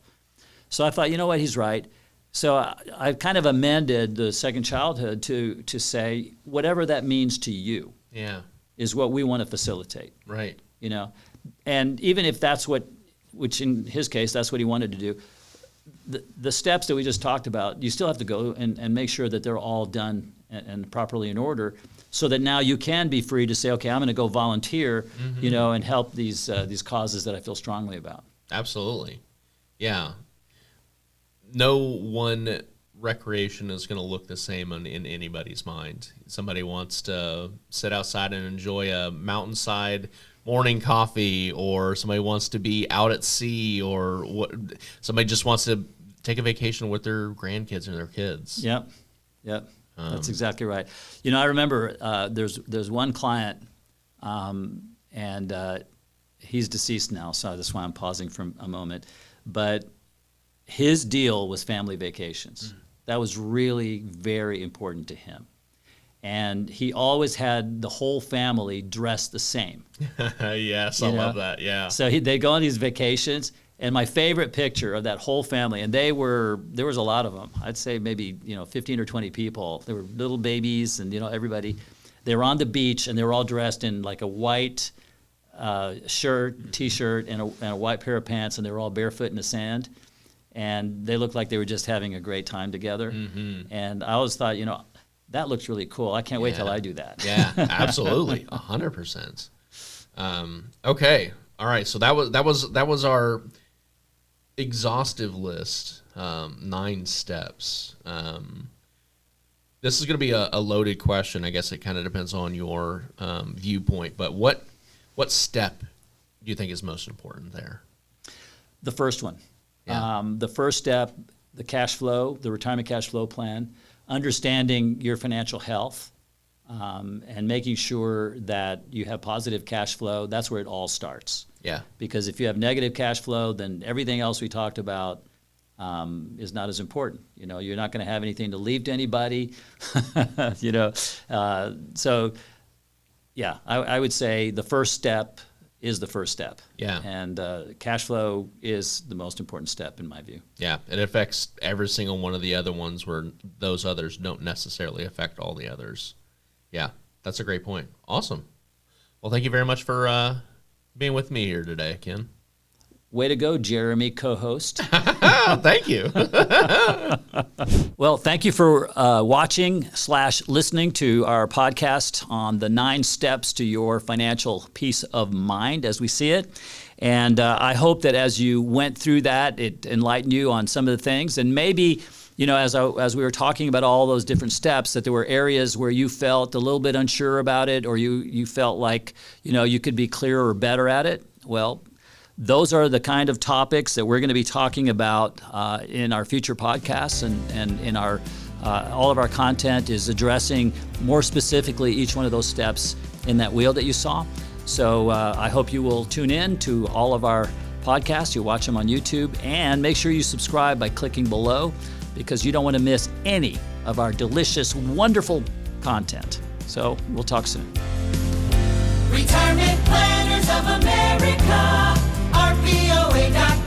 So I thought, he's right. So I've kind of amended the second childhood to say whatever that means to you is what we want to facilitate. Right. And even if that's which in his case, that's what he wanted to do, the steps that we just talked about, you still have to go and make sure that they're all done and properly in order, so that now you can be free to say, okay, I'm going to go volunteer, and help these causes that I feel strongly about. Absolutely. Yeah. No one recreation is going to look the same in anybody's mind. Somebody wants to sit outside and enjoy a mountainside morning coffee, or somebody wants to be out at sea, or somebody just wants to take a vacation with their grandkids and their kids. Yep. That's exactly right. I remember there's one client, and he's deceased now, so that's why I'm pausing for a moment. But his deal was family vacations. That was really very important to him. And he always had the whole family dressed the same. Yes, I love that, yeah. So they go on these vacations, and my favorite picture of that whole family, and there was a lot of them. I'd say maybe 15 or 20 people. There were little babies and everybody. They were on the beach, and they were all dressed in like a white shirt, T-shirt, and a white pair of pants, and they were all barefoot in the sand. And they looked like they were just having a great time together. And I always thought, that looks really cool. I can't wait till I do that. Yeah, absolutely, 100%. Okay, all right. So that was our exhaustive list, 9 steps. This is going to be a loaded question. I guess it kind of depends on your viewpoint. But what step do you think is most important there? The first one. Yeah. The first step, the cash flow, the retirement cash flow plan, understanding your financial health, and making sure that you have positive cash flow. That's where it all starts. Yeah. Because if you have negative cash flow, then everything else we talked about is not as important. You're not going to have anything to leave to anybody. So yeah, I would say the first step is the first step. Yeah. And cash flow is the most important step in my view. Yeah. It affects every single one of the other ones where those others don't necessarily affect all the others. Yeah. That's a great point. Awesome. Well, thank you very much for being with me here today, Ken. Way to go, Jeremy, co-host. Thank you. Well, thank you for watching/listening to our podcast on the 9 steps to your financial peace of mind as we see it. And I hope that as you went through that, it enlightened you on some of the things. And maybe, as we were talking about all those different steps, that there were areas where you felt a little bit unsure about it, or you felt like, you could be clearer or better at it. Well, those are the kind of topics that we're going to be talking about in our future podcasts, and in our all of our content is addressing more specifically each one of those steps in that wheel that you saw. So I hope you will tune in to all of our podcasts. You'll watch them on YouTube, and make sure you subscribe by clicking below, because you don't want to miss any of our delicious, wonderful content. So we'll talk soon. Retirement Planners of America, RPOA.com.